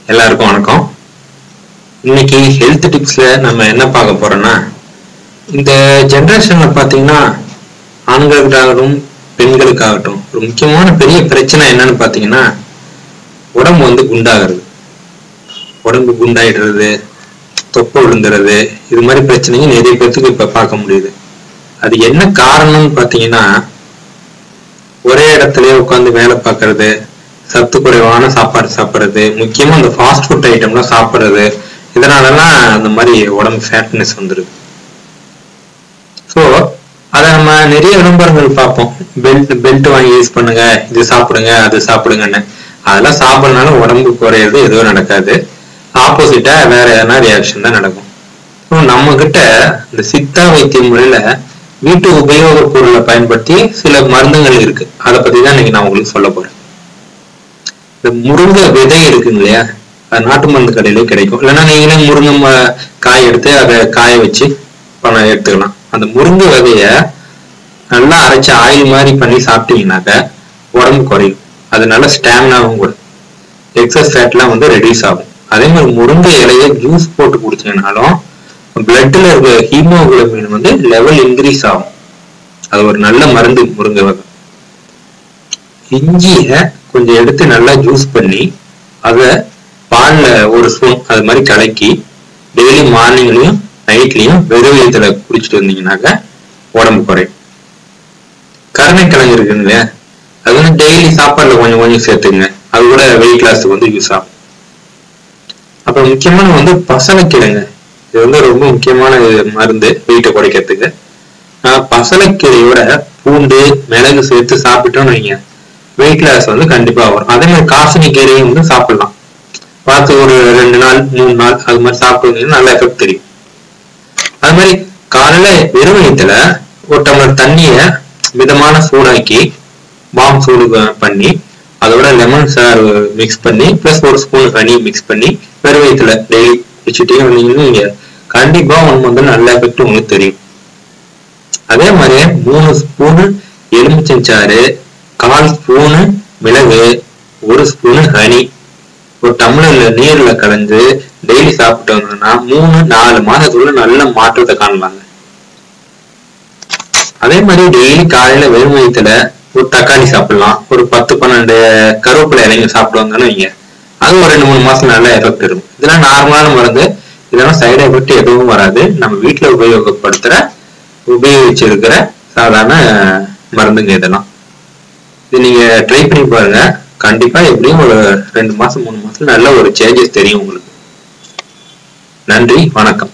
எல்லாருக்கும் வணக்கம். இன்னைக்கு ஹெல்த் டிப்ஸ்ல நம்ம என்ன பார்க்க போறோம்னா, இந்த ஜெனரேஷன்ல பாத்தீங்கன்னா ஆண்களுக்காகட்டும் பெண்களுக்காகட்டும் ஒரு முக்கியமான பெரிய பிரச்சனை என்னன்னு பாத்தீங்கன்னா உடம்பு குண்டாகிறது, உடம்பு குண்டாயிடுறது, தொப்பை விழுந்துறது, இது மாதிரி பிரச்சனைங்க நிறைய பேருக்கு இப்ப பார்க்க முடியுது. அது என்ன காரணம்னு பாத்தீங்கன்னா, ஒரே இடத்துலயே உட்காந்து வேலை பார்க்கறது, சத்து குறைவான சாப்பாடு சாப்பிட்றது, முக்கியமா இந்த ஃபாஸ்ட் ஃபுட் ஐட்டம்லாம் சாப்பிட்றது, இதனாலலாம் அந்த மாதிரி உடம்பு ஃபேட்னஸ் வந்துருது. ஸோ அதை நம்ம நிறைய விளம்பரங்கள் பார்ப்போம். பெல்ட் வாங்கி யூஸ் பண்ணுங்க, இது சாப்பிடுங்க, அது சாப்பிடுங்கன்னு. அதெல்லாம் சாப்பிட்றதுனால உடம்பு குறையிறது எதுவும் நடக்காது. ஆப்போசிட்டா வேற எதனா ரியாக்ஷன் தான் நடக்கும். ஸோ நம்ம கிட்ட இந்த சித்தா வைத்திய முறையில வீட்டு உபயோக பொருளை பயன்படுத்தி சில மருந்துகள் இருக்கு. அதை பத்தி தான் இன்னைக்கு நான் உங்களுக்கு சொல்ல போறேன். இந்த முருங்கை விதை இருக்குங்க இல்லையா, அது நாட்டு மருந்து கடையிலே கிடைக்கும். இல்லைன்னா நீங்களே முருங்கை காய் எடுத்து அதை காய வச்சு பணம் எடுத்துக்கலாம். அந்த முருங்கை விதைய நல்லா அரைச்சு ஆயில் மாதிரி பண்ணி சாப்பிட்டீங்கன்னாக்க உடம்பு குறையும். அதனால ஸ்டாமினாவும் கூட, எக்ஸஸ் ஃபேட்லாம் ரெடியூஸ் ஆகும். அதே மாதிரி முருங்கை இலைய ஜூஸ் போட்டு குடிச்சீங்கனாலும் பிளட்ல இருக்க ஹீமோகுளோபின் லெவல் இன்க்ரீஸ் ஆகும். அது ஒரு நல்ல மருந்து முருங்கை வகை. இஞ்சிய கொஞ்சம் எடுத்து நல்லா ஜூஸ் பண்ணி அதை பால்ல ஒரு ஸ்பூன் அது மாதிரி கலக்கி டெய்லி மார்னிங்லயும் நைட்லயும் வெறும் வயிற்றுல குடிச்சிட்டு வந்தீங்கன்னாக்க உடம்பு குறையும். கருணைக்கிழங்கு இருக்குங்க இல்லையா, அது டெய்லி சாப்பாடுல கொஞ்சம் கொஞ்சம் சேர்த்துங்க. அது கூட வெயிட் லாஸ்க்கு யூஸ் ஆகும். அப்புறம் முக்கியமான பசலைக்கிழங்கு, இது ரொம்ப முக்கியமான மருந்து வெயிட்டை குறைக்கிறதுக்கு. பசலைக்கீரையோட பூண்டு மிளகு சேர்த்து சாப்பிட்டோம்னு வைங்க, வெயிட் லாஸ் கண்டிப்பா வரும். அதே மாதிரி காசனி கீரையும் சாப்பிடலாம். பார்த்து ஒரு 2 நாள் 3 நாள் அது மாதிரி சாப்பிட்டு நல்ல எஃபெக்ட் தெரியும். அது மாதிரி காலையில வெறும் வயிற்றுல ஒரு டம்ளர் தண்ணிய மிதமான சூடாக்கி பாம் சூடு பண்ணி அதோட லெமன் சார் மிக்ஸ் பண்ணி பிளஸ் ஒரு ஸ்பூன் ஹனி மிக்ஸ் பண்ணி வெறும் வயிற்றுல டெய்லி வச்சுட்டே வந்தீங்கன்னா நீங்க கண்டிப்பா நல்ல எஃபெக்ட் உங்களுக்கு தெரியும். அதே மாதிரி 3 ஸ்பூனு எலுமிச்சஞ்சாறு, 1/4 ஸ்பூனு மிளகு, 1 ஸ்பூனு ஹனி ஒரு டம்ளர்ல நீர்ல கலந்து டெய்லி சாப்பிட்டு வந்தோம்னா 3-4 மாதத்துக்குள்ள நல்ல மாற்றத்தை காணலாங்க. அதே மாதிரி டெய்லி காலையில வெறும் வயிற்றுல ஒரு தக்காளி சாப்பிடலாம். ஒரு 10-12 கருவேப்பிலை இலைங்க சாப்பிட்டு வந்தோம்னு வைங்க, அது ஒரு 2-3 மாசம் நல்ல எஃபெக்ட் இருக்கும். இதெல்லாம் நார்மலான மருந்து, இதெல்லாம் சைடு எஃபெக்ட் எதுவும் வராது. நம்ம வீட்டுல உபயோகிச்சிருக்கிற சாதாரண மருந்துங்க இதெல்லாம். இது நீங்க ட்ரை பண்ணி பாருங்க. கண்டிப்பா எப்படியும் ஒரு 2 மாசம் 3 மாசத்துல நல்ல ஒரு சேஞ்சஸ் தெரியும் உங்களுக்கு. நன்றி, வணக்கம்.